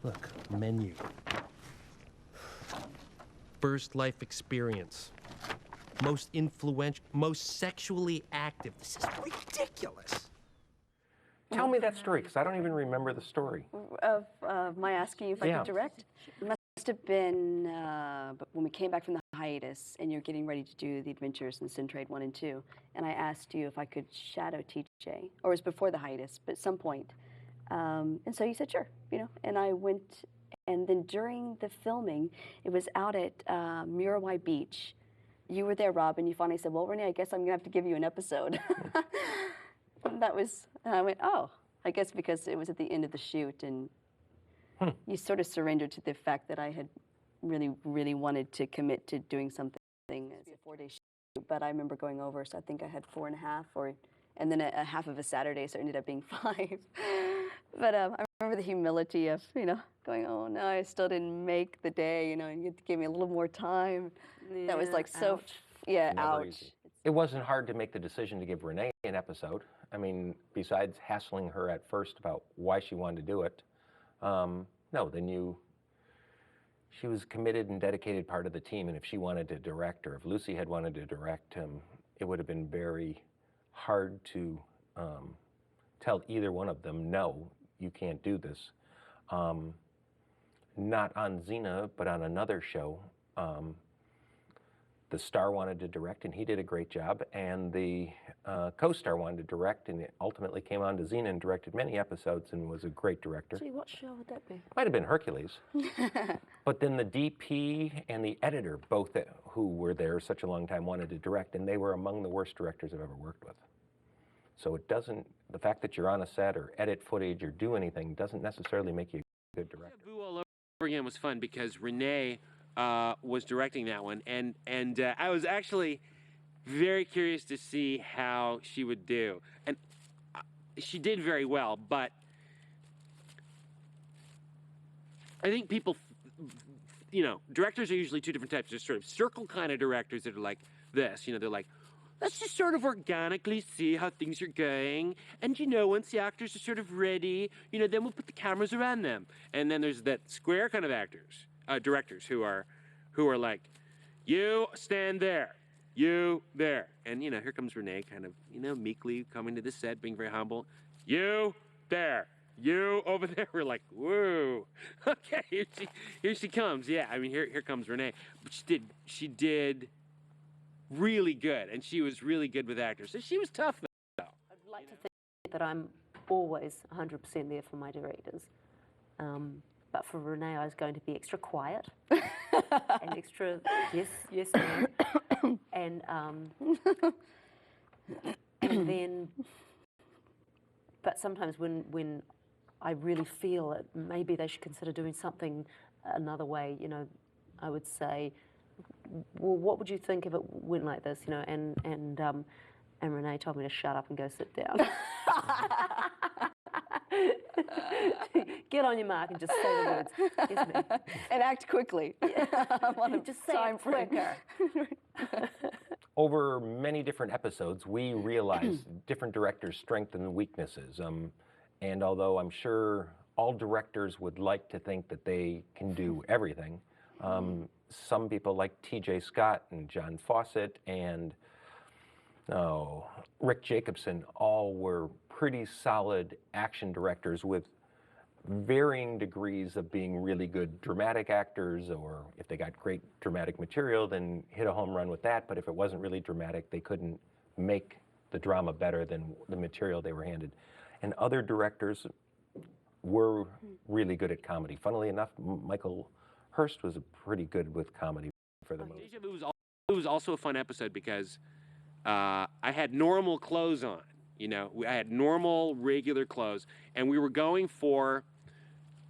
Look, menu. First life experience. Most influential, most sexually active. This is ridiculous. Tell me that story, because I don't even remember the story. Of my asking you if I could direct? It must have been when we came back from the hiatus and you're getting ready to do The Adventures in Sin Trade 1 and 2. And I asked you if I could shadow TJ, or it was before the hiatus, but at some point. And so you said, sure, you know, and I went, and then during the filming, it was out at Muriwai Beach. You were there, Rob, and you finally said, well, Renee, I guess I'm going to have to give you an episode. And that was, and I went, oh, I guess because it was at the end of the shoot, and you sort of surrendered to the fact that I had really, really wanted to commit to doing something. It's a 4-day shoot, but I remember going over, so I think I had 4.5, and then a half of a Saturday, so it ended up being 5. But I remember the humility of, you know, going, oh no, I still didn't make the day, you know, and you had to give me a little more time. Yeah, that was like so, ouch. Easy. It wasn't hard to make the decision to give Renee an episode. I mean, besides hassling her at first about why she wanted to do it, no, then she was committed and dedicated part of the team, and if she wanted to direct, or if Lucy had wanted to direct, it would have been very hard to tell either one of them, no, you can't do this. Not on Xena, but on another show, the star wanted to direct, and he did a great job, and the co-star wanted to direct, and it ultimately came on to Xena and directed many episodes and was a great director. Gee, what show would that be? Might have been Hercules. But then the DP and the editor, both who were there such a long time, wanted to direct, and they were among the worst directors I've ever worked with. So it doesn't, the fact that you're on a set or edit footage or do anything doesn't necessarily make you a good director. Boo All Over Again was fun because Renee was directing that one, and I was actually very curious to see how she would do, and she did very well. But I think people, you know, directors are usually two different types. There's sort of circle kind of directors that are like this, you know, they're like, let's just sort of organically see how things are going, and you know, once the actors are sort of ready, you know, then we'll put the cameras around them. And then there's that square kind of directors who are like, you stand there, you there, and you know, here comes Renee, kind of, you know, meekly coming to the set, being very humble. You there, you over there. We're like, whoa, okay, here she comes. Yeah, I mean, here comes Renee. But she did really good, and she was really good with actors. So she was tough, though. I'd like to think that I'm always 100% there for my directors. But for Renee, I was going to be extra quiet and extra, yes, ma'am. And then, but sometimes when I really feel it, maybe they should consider doing something another way, you know, I would say, well, what would you think if it went like this, you know? And Renee told me to shut up and go sit down. Get on your mark and just say the words. Yes, ma'am. And act quickly. Just say it quicker. Over many different episodes, we realized different directors' strengths and weaknesses. And although I'm sure all directors would like to think that they can do everything, some people like T.J. Scott and John Fawcett and Rick Jacobson all were pretty solid action directors with varying degrees of being really good dramatic actors, or if they got great dramatic material, then hit a home run with that. But if it wasn't really dramatic, they couldn't make the drama better than the material they were handed. And other directors were really good at comedy. Funnily enough, Michael Hurst was pretty good with comedy for the most. Deja Vu was also a fun episode because I had normal clothes on. You know, I had normal, regular clothes, and we were going for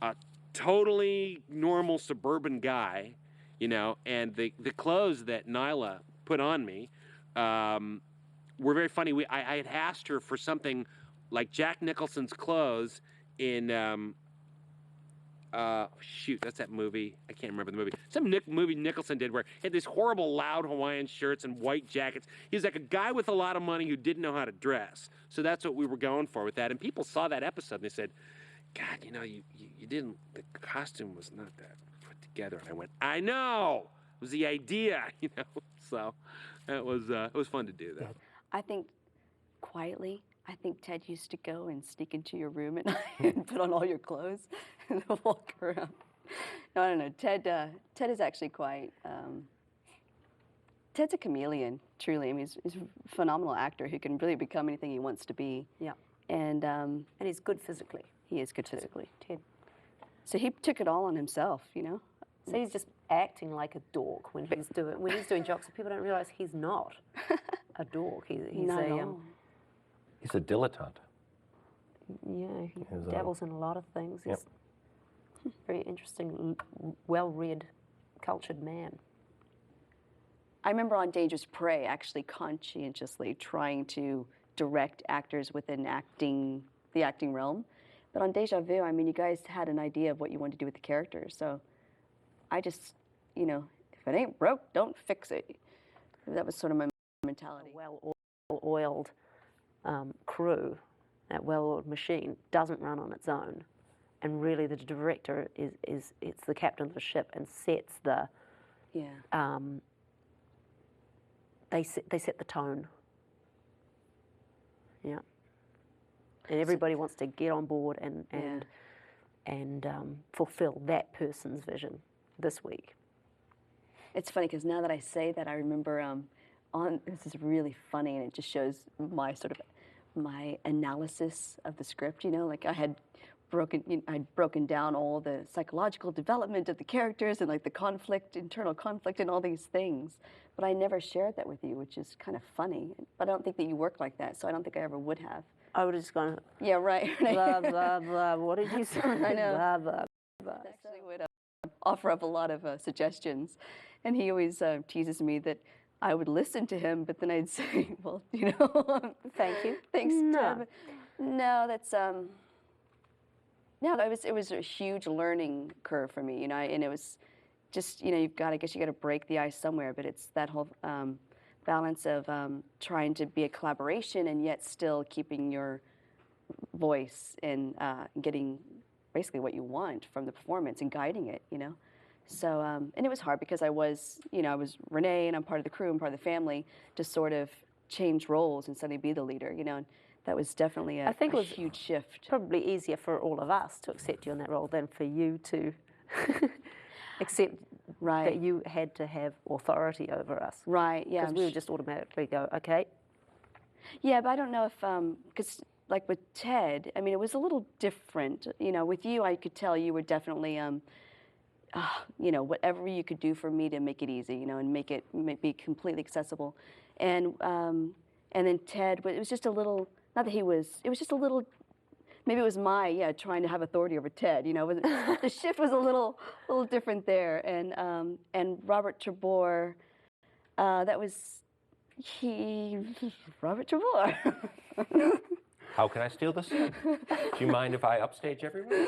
a totally normal suburban guy, you know, and the clothes that Nyla put on me were very funny. I had asked her for something like Jack Nicholson's clothes in, shoot, that's that movie. I can't remember the movie. Some movie Nicholson did where he had these horrible, loud Hawaiian shirts and white jackets. He was like a guy with a lot of money who didn't know how to dress. So that's what we were going for with that. And people saw that episode and they said, God, you know, you didn't, the costume was not that put together. And I went, I know, it was the idea, you know. So it was fun to do that. I think quietly, I think Ted used to go and sneak into your room at night and put on all your clothes and walk around. No, I don't know. Ted is actually quite. Ted's a chameleon, truly. I mean, he's a phenomenal actor who can really become anything he wants to be. Yeah. And he's good physically. he is good physically. Ted. So he took it all on himself, you know. So he's just acting like a dork when he's doing jokes. People don't realize he's not a dork. He's Not at all. He's a dilettante. Yeah, he He's dabbles in a lot of things. Yep. He's a very interesting, well-read, cultured man. I remember on Dangerous Prey actually conscientiously trying to direct actors within the acting realm. But on Deja Vu, I mean, you guys had an idea of what you wanted to do with the characters. So I just, you know, if it ain't broke, don't fix it. That was sort of my mentality. A well-oiled crew, that well-oiled machine, doesn't run on its own. And really the director it's the captain of the ship and sets the, Yeah. they set the tone. Yeah. And everybody wants to get on board and fulfill that person's vision this week. It's funny because now that I say that, I remember this is really funny, and it just shows my analysis of the script. You know, like I'd broken down all the psychological development of the characters and like the internal conflict, and all these things. But I never shared that with you, which is kind of funny. But I don't think that you work like that, so I don't think I ever would have. I would have just gone, Yeah, right. blah, blah, blah. What did you say? I know. Blah, blah, blah. Actually would offer up a lot of suggestions, and he always teases me that I would listen to him, but then I'd say, well, you know, Thank you. thanks, No. Ted. No, that's no, it was a huge learning curve for me, you know, and it was just, you know, I guess you got to break the ice somewhere, but it's that whole balance of trying to be a collaboration and yet still keeping your voice and getting basically what you want from the performance and guiding it, you know. So, and it was hard because I was Renee, and I'm part of the crew and part of the family, to sort of change roles and suddenly be the leader, you know. And that was definitely a huge shift. Probably easier for all of us to accept you in that role than for you to accept that you had to have authority over us. Right, yeah. Because we would just automatically go, okay. Yeah, but I don't know if, because like with Ted, I mean, it was a little different. You know, with you, I could tell you were definitely, you know, whatever you could do for me to make it easy, you know, and make it be completely accessible. And then Ted, it was just a little, not that it was just a little, maybe it was trying to have authority over Ted, you know. The shift was a little different there. And Robert Tabor, Robert Tabor. How can I steal this? Do you mind if I upstage everyone?